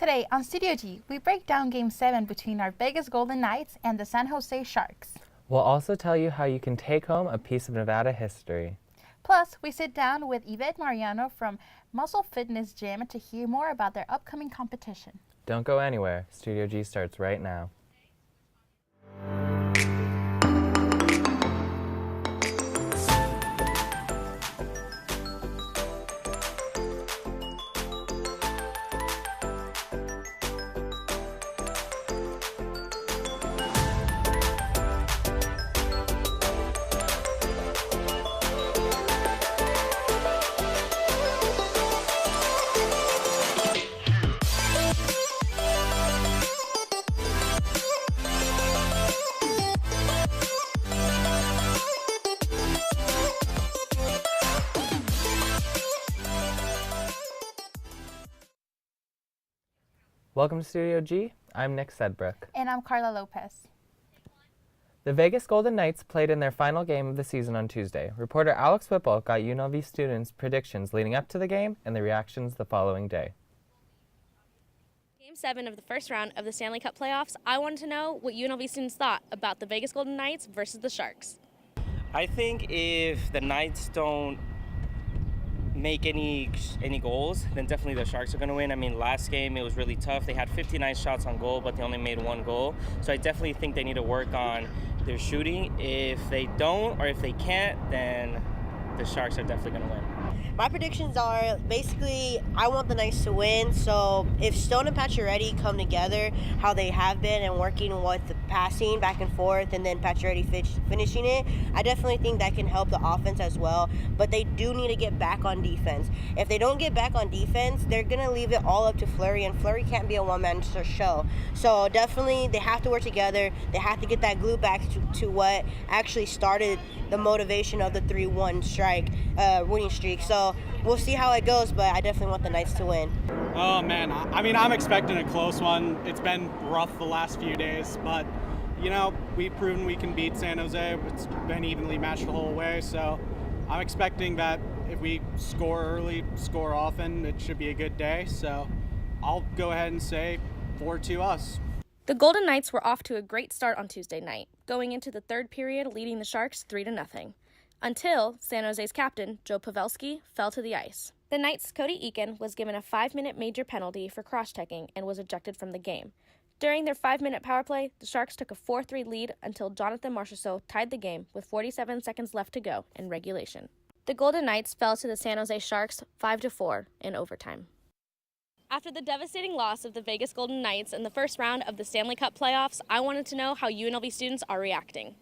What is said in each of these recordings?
Today on Studio G, we break down Game 7 between our Vegas Golden Knights and the San Jose Sharks. We'll also tell you how you can take home a piece of Nevada history. Plus, we sit down with Yvette Mariano from Muscle Fitness Gym to hear more about their upcoming competition. Don't go anywhere. Studio G starts right now. Welcome to Studio G. I'm Nick Sedbrook. And I'm Carla Lopez. The Vegas Golden Knights played in their final game of the season on Tuesday. Reporter Alex Whipple got UNLV students' predictions leading up to the game and the reactions the following day. Game 7 of the first round of the Stanley Cup playoffs, I wanted to know what UNLV students thought about the Vegas Golden Knights versus the Sharks. I think if the Knights don't make any goals, then definitely the Sharks are going to win. I mean, last game it was really tough. They had 59 shots on goal, but they only made one goal. So I definitely think they need to work on their shooting. If they don't, or if they can't, then the Sharks are definitely going to win. My predictions are basically I want the Knights to win. So if Stone and Pacioretty come together how they have been and working with the passing back and forth and then Pacioretty finishing it, I definitely think that can help the offense as well. But they do need to get back on defense. If they don't get back on defense, they're going to leave it all up to Fleury, and Fleury can't be a one-man show. So definitely they have to work together. They have to get that glue back to what actually started the motivation of the 3-1 winning streak. So we'll see how it goes, but I definitely want the Knights to win. Oh, man. I mean, I'm expecting a close one. It's been rough the last few days, but, you know, we've proven we can beat San Jose. It's been evenly matched the whole way, so I'm expecting that if we score early, score often, it should be a good day. So I'll go ahead and say 4-2 us. The Golden Knights were off to a great start on Tuesday night, going into the third period leading the Sharks 3-0. Until San Jose's captain, Joe Pavelski, fell to the ice. The Knights' Cody Eakin was given a 5-minute major penalty for cross-checking and was ejected from the game. During their 5-minute power play, the Sharks took a 4-3 lead until Jonathan Marchessault tied the game with 47 seconds left to go in regulation. The Golden Knights fell to the San Jose Sharks 5-4 in overtime. After the devastating loss of the Vegas Golden Knights in the first round of the Stanley Cup playoffs, I wanted to know how UNLV students are reacting.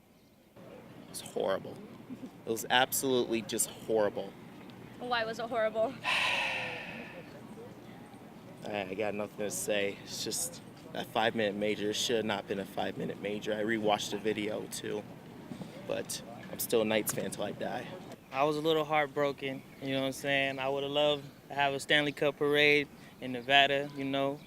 It's horrible. It was absolutely just horrible. Why was it horrible? I got nothing to say. It's just that 5-minute major should have not been a 5-minute major. I rewatched the video too, but I'm still a Knights fan till I die. I was a little heartbroken, you know what I'm saying? I would have loved to have a Stanley Cup parade in Nevada, you know.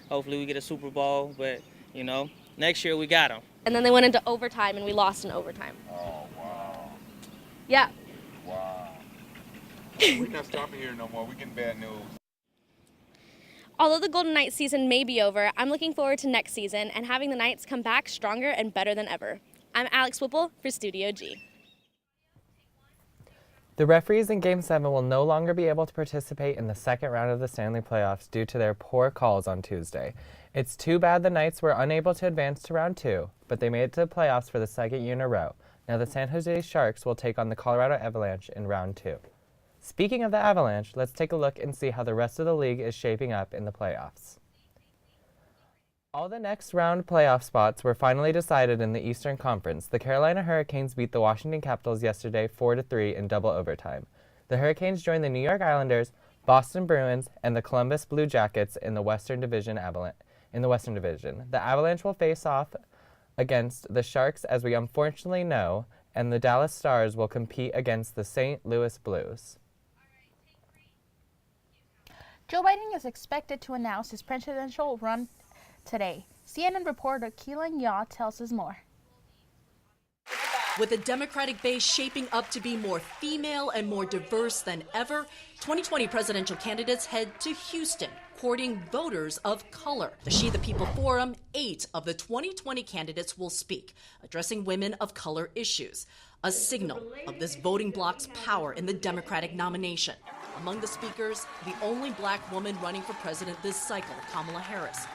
Hopefully we get a Super Bowl, but, you know, next year we got them. And then they went into overtime and we lost in overtime. Oh, wow. Yeah. Wow. We're not stopping here no more. We getting bad news. Although the Golden Knights season may be over, I'm looking forward to next season and having the Knights come back stronger and better than ever. I'm Alex Whipple for Studio G. The referees in Game 7 will no longer be able to participate in the second round of the Stanley playoffs due to their poor calls on Tuesday. It's too bad the Knights were unable to advance to round 2, but they made it to the playoffs for the second year in a row. Now the San Jose Sharks will take on the Colorado Avalanche in round 2. Speaking of the Avalanche, let's take a look and see how the rest of the league is shaping up in the playoffs. All the next round playoff spots were finally decided in the Eastern Conference. The Carolina Hurricanes beat the Washington Capitals yesterday 4-3 in double overtime. The Hurricanes joined the New York Islanders, Boston Bruins, and the Columbus Blue Jackets in the Western Division. The Avalanche will face off against the Sharks, as we unfortunately know, and the Dallas Stars will compete against the St. Louis Blues. Joe Biden is expected to announce his presidential run today. CNN reporter Keelan Yaw tells us more. With the Democratic base shaping up to be more female and more diverse than ever, 2020 presidential candidates head to Houston, courting voters of color. The She the People Forum, 8 of the 2020 candidates will speak, addressing women of color issues, a signal of this voting bloc's power in the Democratic nomination. Among the speakers, the only black woman running for president this cycle, Kamala Harris.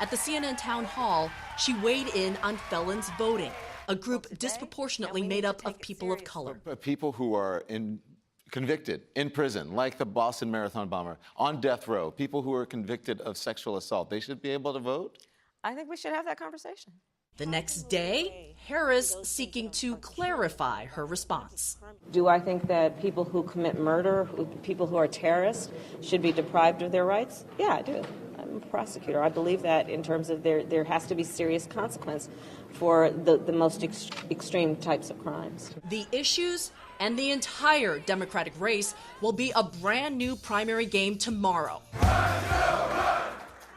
At the CNN town hall, she weighed in on felons voting, a group disproportionately made up of people of color. People who are convicted in prison, like the Boston Marathon bomber, on death row, people who are convicted of sexual assault, they should be able to vote? I think we should have that conversation. The next day, Harris seeking to clarify her response. Do I think that people who commit murder, people who are terrorists, should be deprived of their rights? Yeah, I do. I'm a prosecutor. I believe that in terms of there has to be serious consequence for the most extreme types of crimes. The issues and the entire Democratic race will be a brand new primary game tomorrow,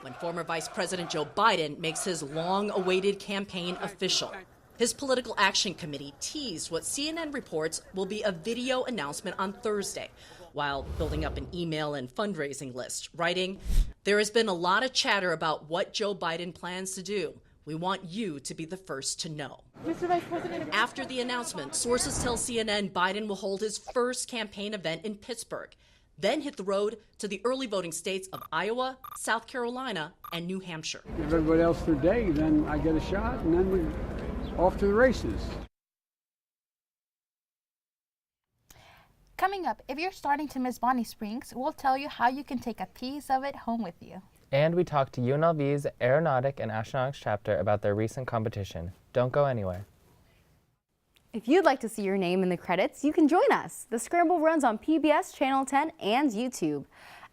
when former Vice President Joe Biden makes his long-awaited campaign official. His Political Action Committee teased what CNN reports will be a video announcement on Thursday, while building up an email and fundraising list, writing, "There has been a lot of chatter about what Joe Biden plans to do. We want you to be the first to know." Mr. Vice President. After the announcement, sources tell CNN Biden will hold his first campaign event in Pittsburgh, then hit the road to the early voting states of Iowa, South Carolina, and New Hampshire. Give everybody else their day, then I get a shot, and then we're off to the races. Coming up, if you're starting to miss Bonnie Springs, we'll tell you how you can take a piece of it home with you. And we talked to UNLV's Aeronautic and Astronautics chapter about their recent competition. Don't go anywhere. If you'd like to see your name in the credits, you can join us. The Scramble runs on PBS Channel 10 and YouTube.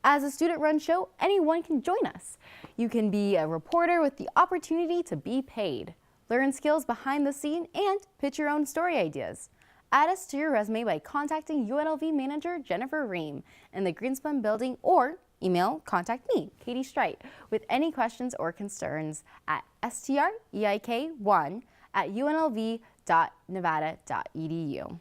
As a student-run show, anyone can join us. You can be a reporter with the opportunity to be paid, learn skills behind the scene, and pitch your own story ideas. Add us to your resume by contacting UNLV manager Jennifer Ream in the Greenspun building, or email contact me, Katie Strite, with any questions or concerns at streik1@unlv.nevada.edu.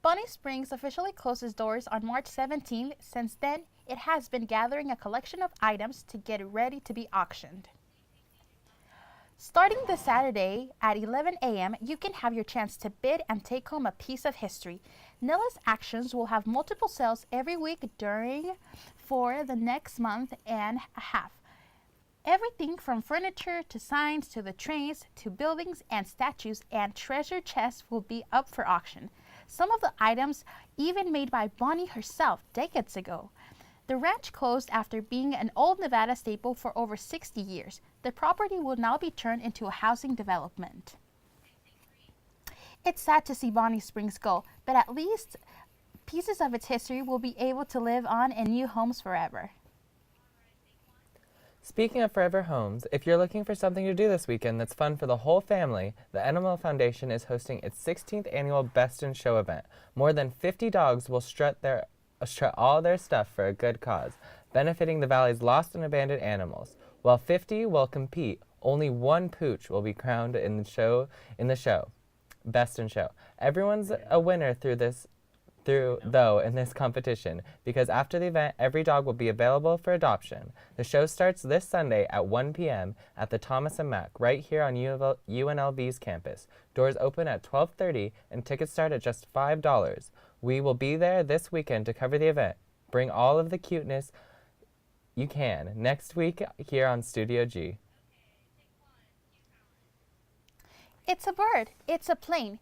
Bonnie Springs officially closes doors on March 17th. Since then, it has been gathering a collection of items to get ready to be auctioned. Starting this Saturday at 11 a.m., you can have your chance to bid and take home a piece of history. NILA's Actions will have multiple sales every week for the next month and a half. Everything from furniture to signs to the trains to buildings and statues and treasure chests will be up for auction. Some of the items even made by Bonnie herself decades ago. The ranch closed after being an old Nevada staple for over 60 years. The property will now be turned into a housing development. It's sad to see Bonnie Springs go, but at least pieces of its history will be able to live on in new homes forever. Speaking of forever homes, if you're looking for something to do this weekend that's fun for the whole family, the Animal Foundation is hosting its 16th annual Best in Show event. More than 50 dogs will strut all their stuff for a good cause, benefiting the valley's lost and abandoned animals. While 50 will compete, only one pooch will be crowned in the show. Best in Show. Everyone's a winner in this competition, because after the event, every dog will be available for adoption. The show starts this Sunday at 1 p.m. at the Thomas & Mack, right here on UNLV's campus. Doors open at 12:30 and tickets start at just $5. We will be there this weekend to cover the event. Bring all of the cuteness you can next week here on Studio G. It's a bird. It's a plane.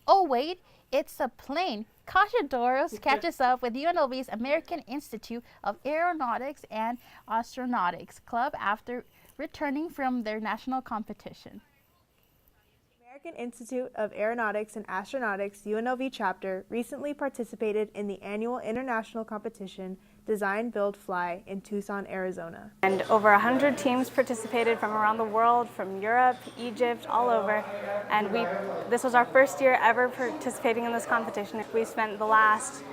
Oh wait, it's a plane. Kasha Doros catches up with UNLV's American Institute of Aeronautics and Astronautics Club after returning from their national competition. American Institute of Aeronautics and Astronautics UNLV chapter recently participated in the annual international competition Design, Build, Fly in Tucson, Arizona. And over 100 teams participated from around the world, from Europe, Egypt, all over. And this was our first year ever participating in this competition. We spent the last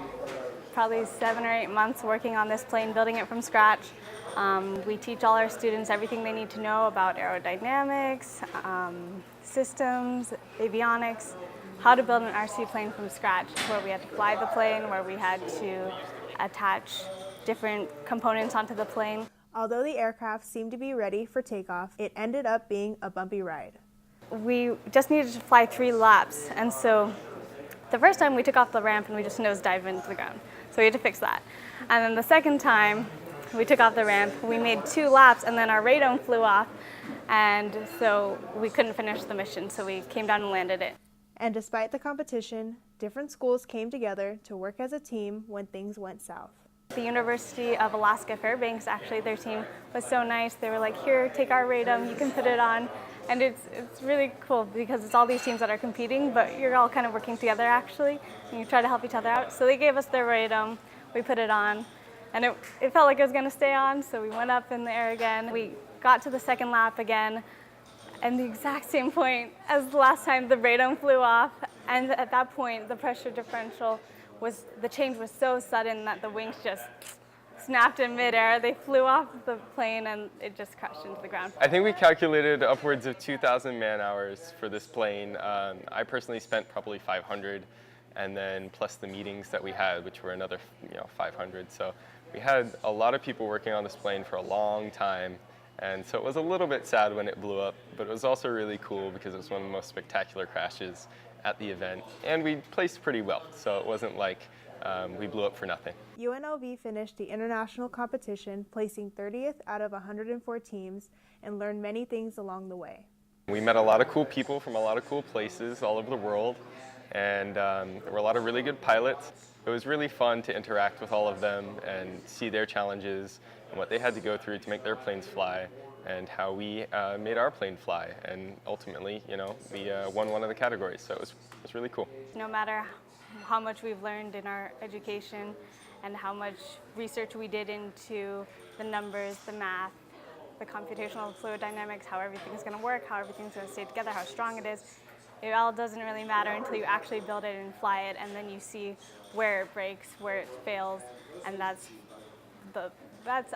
probably 7 or 8 months working on this plane, building it from scratch. We teach all our students everything they need to know about aerodynamics, systems, avionics, how to build an RC plane from scratch, where we had to fly the plane, where we had to attach different components onto the plane. Although the aircraft seemed to be ready for takeoff, it ended up being a bumpy ride. We just needed to fly 3 laps, and so the first time we took off the ramp and we just nosedived into the ground. So we had to fix that. And then the second time we took off the ramp, we made 2 laps and then our radome flew off, and so we couldn't finish the mission, so we came down and landed it. And despite the competition, different schools came together to work as a team when things went south. The University of Alaska Fairbanks, actually, their team was so nice. They were like, here, take our radome, you can put it on. And it's really cool because it's all these teams that are competing, but you're all kind of working together actually, and you try to help each other out. So they gave us their radome, we put it on, and it felt like it was going to stay on, so we went up in the air again. We got to the second lap again, and the exact same point as the last time, the radome flew off, and at that point the pressure differential the change was so sudden that the wings just snapped in midair. They flew off the plane and it just crashed into the ground. I think we calculated upwards of 2,000 man-hours for this plane. I personally spent probably 500, and then plus the meetings that we had, which were another 500. So we had a lot of people working on this plane for a long time, and so it was a little bit sad when it blew up, but it was also really cool because it was one of the most spectacular crashes at the event, and we placed pretty well, so it wasn't like we blew up for nothing. UNLV finished the international competition placing 30th out of 104 teams and learned many things along the way. We met a lot of cool people from a lot of cool places all over the world, and there were a lot of really good pilots. It was really fun to interact with all of them and see their challenges and what they had to go through to make their planes fly, and how we made our plane fly, and ultimately, we won one of the categories, so it was really cool. No matter how much we've learned in our education and how much research we did into the numbers, the math, the computational fluid dynamics, how everything's going to work, how everything's going to stay together, how strong it is, it all doesn't really matter until you actually build it and fly it, and then you see where it breaks, where it fails, and I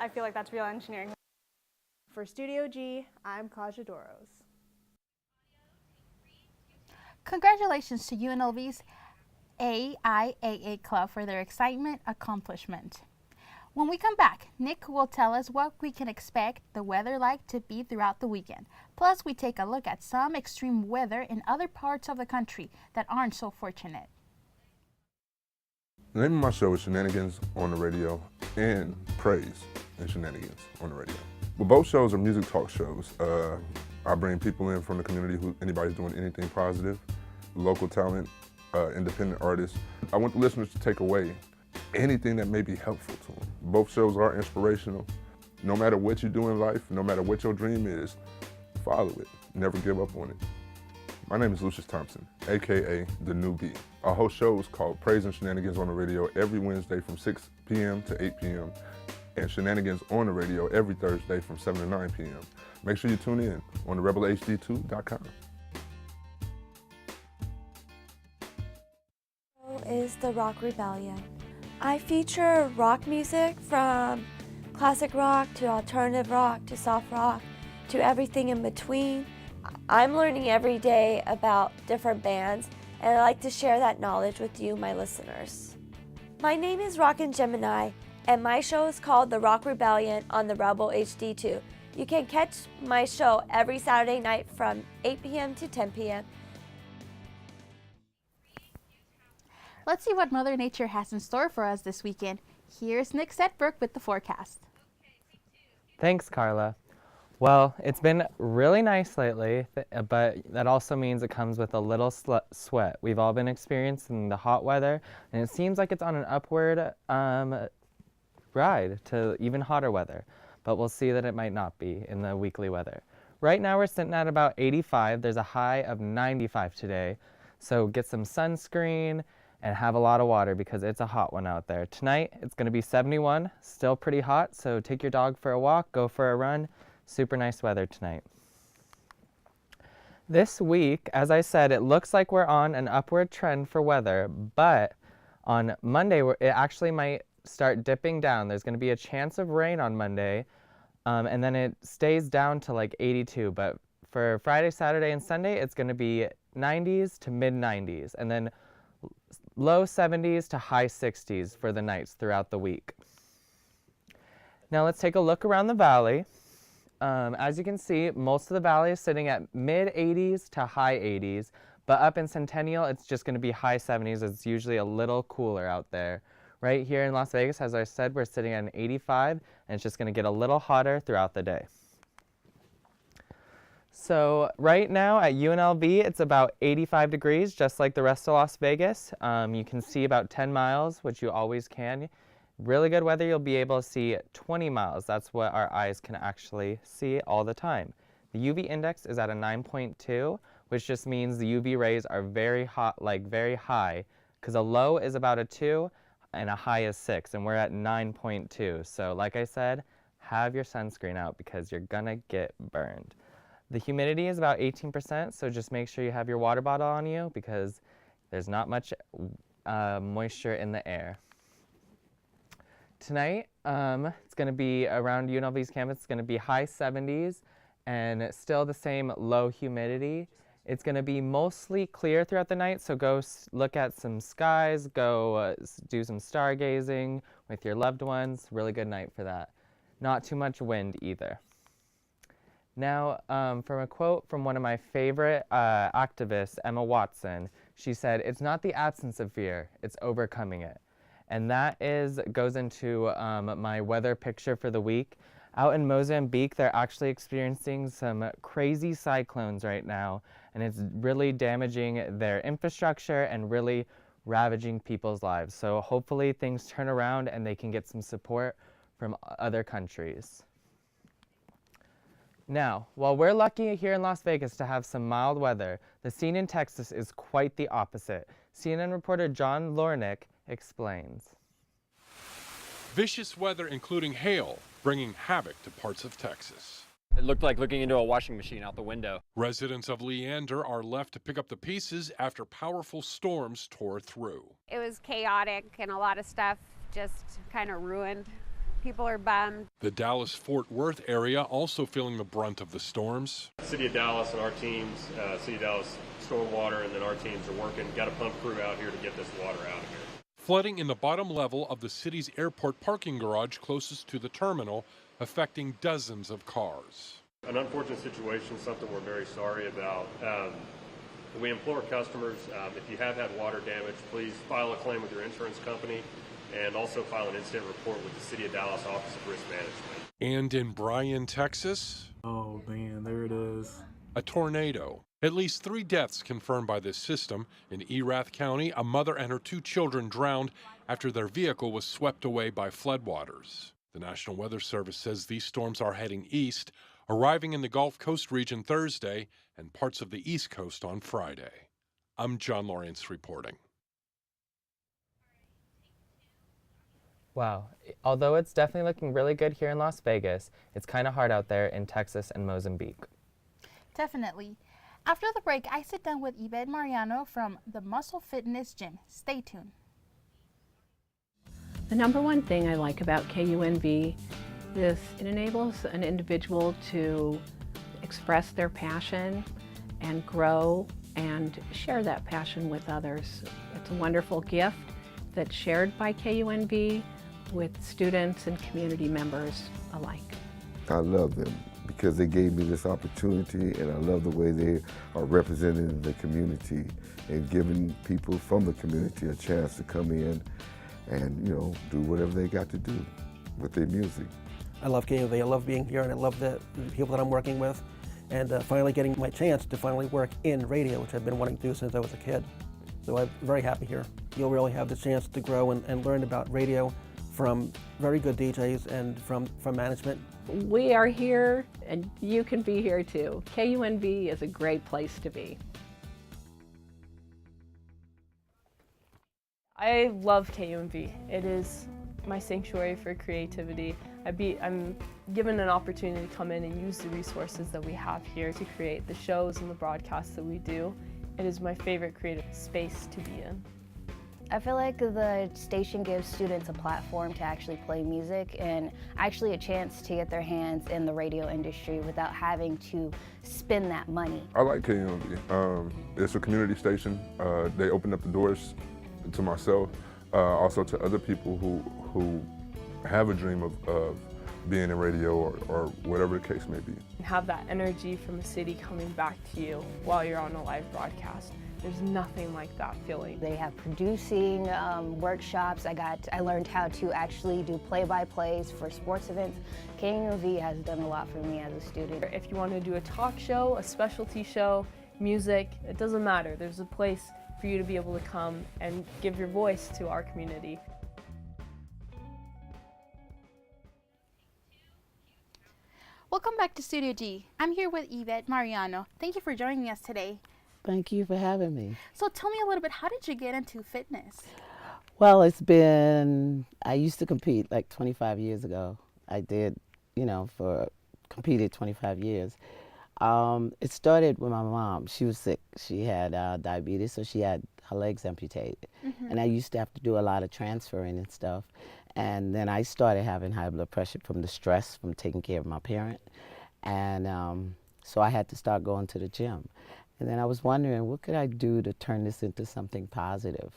feel like that's real engineering. For Studio G, I'm Kaja Doros. Congratulations to UNLV's AIAA Club for their excitement accomplishment. When we come back, Nick will tell us what we can expect the weather like to be throughout the weekend. Plus, we take a look at some extreme weather in other parts of the country that aren't so fortunate. The name of my show is Shenanigans on the Radio and Praise and Shenanigans on the Radio. Well, both shows are music talk shows. I bring people in from the community, anybody's doing anything positive, local talent, independent artists. I want the listeners to take away anything that may be helpful to them. Both shows are inspirational. No matter what you do in life, no matter what your dream is, follow it. Never give up on it. My name is Lucius Thompson, AKA The New B. Our whole show is called Praise and Shenanigans on the Radio every Wednesday from 6 p.m. to 8 p.m. and Shenanigans on the Radio every Thursday from 7 to 9 p.m. Make sure you tune in on the rebelhd2.com. Is the Rock Rebellion. I feature rock music from classic rock to alternative rock to soft rock to everything in between. I'm learning every day about different bands, and I like to share that knowledge with you, my listeners. My name is Rockin' Gemini, and my show is called The Rock Rebellion on the Rebel HD2. You can catch my show every Saturday night from 8 p.m. to 10 p.m. Let's see what Mother Nature has in store for us this weekend. Here's Nick Setbrook with the forecast. Thanks, Carla. Well, it's been really nice lately, but that also means it comes with a little sweat. We've all been experiencing the hot weather, and it seems like it's on an upward ride to even hotter weather, but we'll see that it might not be in the weekly weather. Right now we're sitting at about 85. There's a high of 95 today. So get some sunscreen and have a lot of water because it's a hot one out there. Tonight it's going to be 71, still pretty hot, so take your dog for a walk, go for a run. Super nice weather tonight. This week, as I said, it looks like we're on an upward trend for weather, but on Monday it actually might start dipping down. There's going to be a chance of rain on Monday, and then it stays down to like 82, but for Friday, Saturday, and Sunday, it's going to be 90s to mid 90s, and then low 70s to high 60s for the nights throughout the week. Now let's take a look around the valley. As you can see, most of the valley is sitting at mid 80s to high 80s, but up in Centennial, it's just going to be high 70s. It's usually a little cooler out there. Right here in Las Vegas, as I said, we're sitting at an 85, and it's just going to get a little hotter throughout the day. So right now at UNLV, it's about 85 degrees, just like the rest of Las Vegas. You can see about 10 miles, which you always can. Really good weather, you'll be able to see 20 miles. That's what our eyes can actually see all the time. The UV index is at a 9.2, which just means the UV rays are very hot, like very high, because a low is about a 2 and a high is 6, and we're at 9.2. So like I said, have your sunscreen out because you're gonna get burned. The humidity is about 18%, so just make sure you have your water bottle on you because there's not much moisture in the air. Tonight, it's going to be around UNLV's campus, it's going to be high 70s and still the same low humidity. It's going to be mostly clear throughout the night, so go look at some skies, go do some stargazing with your loved ones. Really good night for that. Not too much wind either. Now, from a quote from one of my favorite activists, Emma Watson, she said, "It's not the absence of fear, it's overcoming it." And that goes into my weather picture for the week. Out in Mozambique, they're actually experiencing some crazy cyclones right now, and it's really damaging their infrastructure and really ravaging people's lives. So hopefully things turn around and they can get some support from other countries. Now, while we're lucky here in Las Vegas to have some mild weather, the scene in Texas is quite the opposite. CNN reporter John Lornick explains. Vicious weather, including hail, bringing havoc to parts of Texas. It looked like looking into a washing machine out the window. Residents of Leander are left to pick up the pieces after powerful storms tore through. It was chaotic and a lot of stuff just kind of ruined. People are bummed. The Dallas-Fort Worth area also feeling the brunt of the storms. City of Dallas and our teams, City of Dallas Stormwater, and then our teams are working. Got a pump crew out here to get this water out of here. Flooding in the bottom level of the city's airport parking garage closest to the terminal, affecting dozens of cars. An unfortunate situation, something we're very sorry about. We implore customers, if you have had water damage, please file a claim with your insurance company and also file an incident report with the City of Dallas Office of Risk Management. And in Bryan, Texas, oh man, there it is. A tornado. At least 3 deaths confirmed by this system. In Erath County, a mother and her 2 children drowned after their vehicle was swept away by floodwaters. The National Weather Service says these storms are heading east, arriving in the Gulf Coast region Thursday and parts of the East Coast on Friday. I'm John Lawrence reporting. Wow. Although it's definitely looking really good here in Las Vegas, it's kind of hard out there in Texas and Mozambique. Definitely. After the break, I sit down with Yvette Mariano from the Muscle Fitness Gym. Stay tuned. The number one thing I like about KUNV is it enables an individual to express their passion and grow and share that passion with others. It's a wonderful gift that's shared by KUNV with students and community members alike. I love them because they gave me this opportunity, and I love the way they are representing the community and giving people from the community a chance to come in and, you know, do whatever they got to do with their music. I love KUNV, I love being here, and I love the people that I'm working with, and finally getting my chance to finally work in radio, which I've been wanting to do since I was a kid. So I'm very happy here. You'll really have the chance to grow and learn about radio from very good DJs and from management. We are here, and you can be here too. KUNV is a great place to be. I love KUNV. It is my sanctuary for creativity. I'm given an opportunity to come in and use the resources that we have here to create the shows and the broadcasts that we do. It is my favorite creative space to be in. I feel like the station gives students a platform to actually play music and actually a chance to get their hands in the radio industry without having to spend that money. I like KUNV. It's a community station. They opened up the doors to myself, also to other people who have a dream of being in radio or whatever the case may be. Have that energy from the city coming back to you while you're on a live broadcast. There's nothing like that feeling. They have producing workshops. I learned how to actually do play-by-plays for sports events. KUNV has done a lot for me as a student. If you want to do a talk show, a specialty show, music, it doesn't matter. There's a place for you to be able to come and give your voice to our community. Welcome back to Studio G. I'm here with Yvette Mariano. Thank you for joining us today. Thank you for having me. So tell me a little bit, how did you get into fitness? Well, I used to compete like 25 years ago. I did, competed 25 years. It started with my mom. She was sick. She had diabetes, so she had her legs amputated. And I used to have to do a lot of transferring and stuff. And then I started having high blood pressure from the stress from taking care of my parent. And so I had to start going to the gym. And then I was wondering, what could I do to turn this into something positive?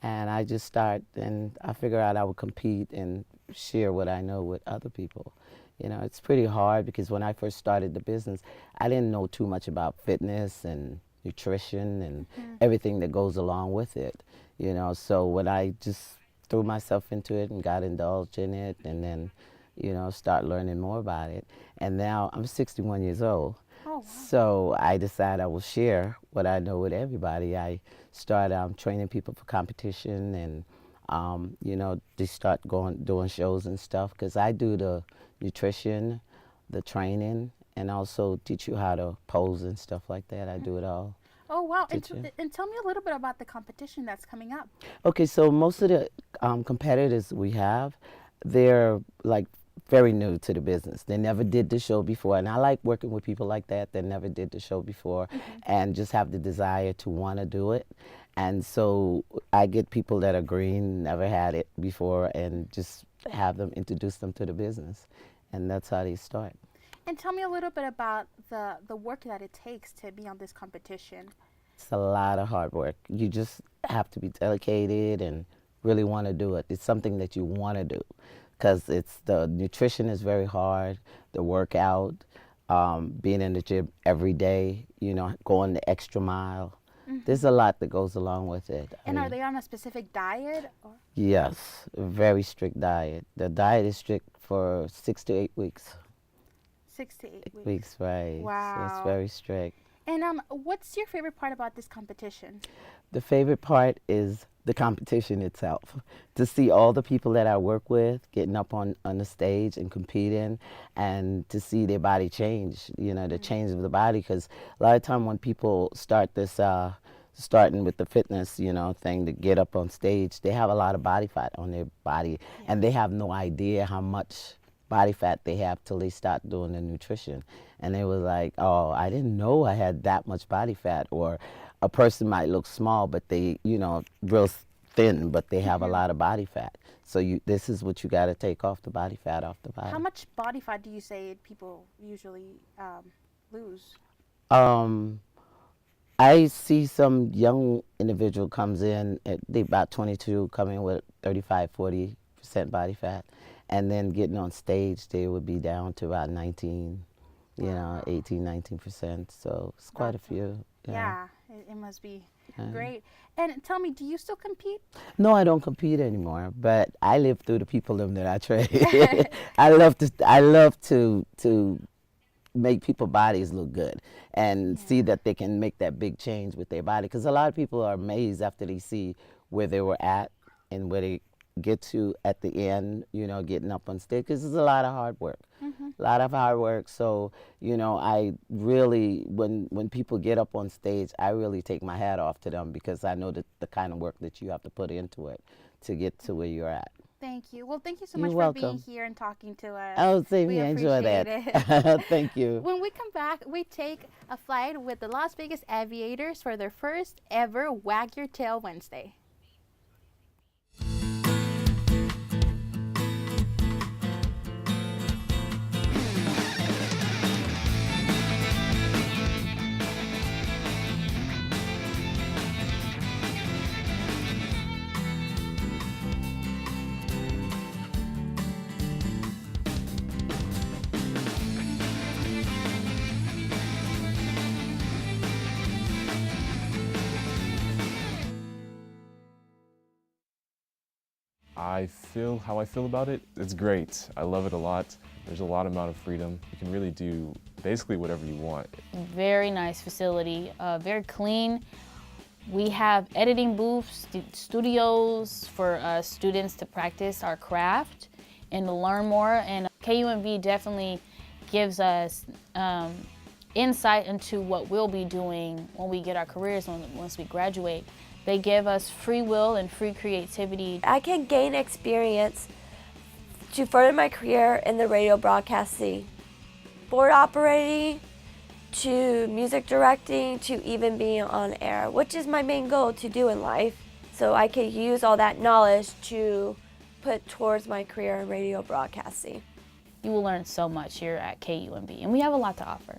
And I just started, and I figured out I would compete and share what I know with other people. It's pretty hard because when I first started the business, I didn't know too much about fitness and nutrition and everything that goes along with it. So when I just threw myself into it and got indulged in it and then, start learning more about it. And now I'm 61 years old. Oh, wow. So I decided I will share what I know with everybody. I started training people for competition and, they start doing shows and stuff because I do the nutrition, the training, and also teach you how to pose and stuff like that. I do it all. Oh, wow. And tell me a little bit about the competition that's coming up. Okay, so most of the competitors we have, they're like very new to the business. They never did the show before, and I like working with people like that never did the show before and just have the desire to want to do it. And so I get people that are green, never had it before, and just have them introduce them to the business. And that's how they start. And tell me a little bit about the work that it takes to be on this competition. It's a lot of hard work. You just have to be dedicated and really want to do it. It's something that you want to do because the nutrition is very hard, the workout, being in the gym every day, going the extra mile. There's a lot that goes along with it. And are they on a specific diet? Or? Yes, a very strict diet. The diet is strict for 6 to 8 weeks. 6 to 8 weeks, right. Wow. So it's very strict. And what's your favorite part about this competition? The favorite part is the competition itself. To see all the people that I work with getting up on the stage and competing and to see their body change, the change of the body. Because a lot of time when people start this, starting with the fitness, thing to get up on stage, they have a lot of body fat on their body and they have no idea how much body fat they have till they start doing the nutrition. And they was like, oh, I didn't know I had that much body fat. Or a person might look small, but they, real thin, but they have a lot of body fat. So this is what you got to take off the body fat off the body. How much body fat do you say people usually lose? I see some young individual comes in, they about 22, coming with 35, 40% body fat. And then getting on stage, they would be down to about 19, 18, 19%. So it's quite a few. Yeah, it must be great. And tell me, do you still compete? No, I don't compete anymore, but I live through the people that I train. I love to make people's bodies look good and see that they can make that big change with their body. Because a lot of people are amazed after they see where they were at and where they get to at the end, getting up on stage, because it's a lot of hard work. A lot of hard work. So, I really, when people get up on stage, I really take my hat off to them, because I know that the kind of work that you have to put into it to get to where you're at. Thank you. Well, thank you so You're much welcome. for being here and talking to us. Oh, same We here. Enjoy that. appreciate it. Thank you. When we come back, we take a flight with the Las Vegas Aviators for their first ever Wag Your Tail Wednesday. I feel how I feel about it. It's great. I love it a lot. There's a lot amount of freedom. You can really do basically whatever you want. Very nice facility, very clean. We have editing booths, studios for students to practice our craft and to learn more. And KUNV definitely gives us insight into what we'll be doing when we get our careers, once we graduate. They give us free will and free creativity. I can gain experience to further my career in the radio broadcasting, board operating, to music directing, to even being on air, which is my main goal to do in life. So I can use all that knowledge to put towards my career in radio broadcasting. You will learn so much here at KUNV, and we have a lot to offer.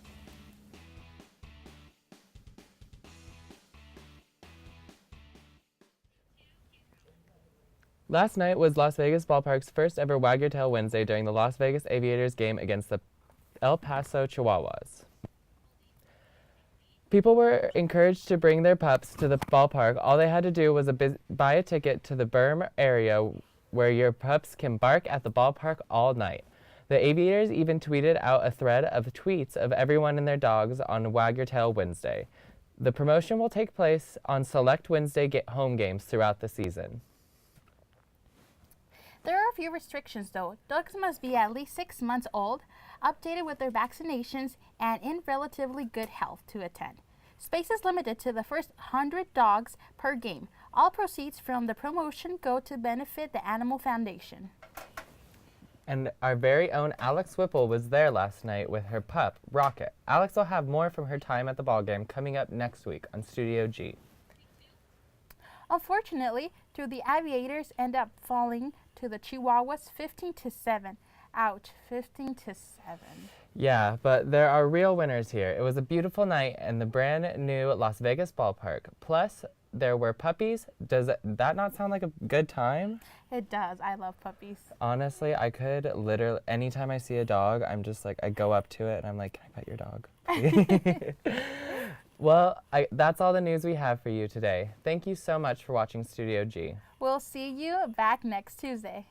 Last night was Las Vegas Ballpark's first ever Wag Your Tail Wednesday during the Las Vegas Aviators game against the El Paso Chihuahuas. People were encouraged to bring their pups to the ballpark. All they had to do was buy a ticket to the berm area where your pups can bark at the ballpark all night. The Aviators even tweeted out a thread of tweets of everyone and their dogs on Wag Your Tail Wednesday. The promotion will take place on select Wednesday home games throughout the season. There are a few restrictions though. Dogs must be at least 6 months old, updated with their vaccinations, and in relatively good health to attend. Space is limited to the first 100 dogs per game. All proceeds from the promotion go to benefit the Animal Foundation. And our very own Alex Whipple was there last night with her pup, Rocket. Alex will have more from her time at the ballgame coming up next week on Studio G. Unfortunately, the Aviators end up falling to the Chihuahuas 15-7. Ouch, 15-7. Yeah, but there are real winners here. It was a beautiful night and the brand new Las Vegas ballpark. Plus, there were puppies. Does that not sound like a good time? It does. I love puppies. Honestly, I could literally, anytime I see a dog, I'm just like, I go up to it and I'm like, can I pet your dog? Well, that's all the news we have for you today. Thank you so much for watching Studio G. We'll see you back next Tuesday.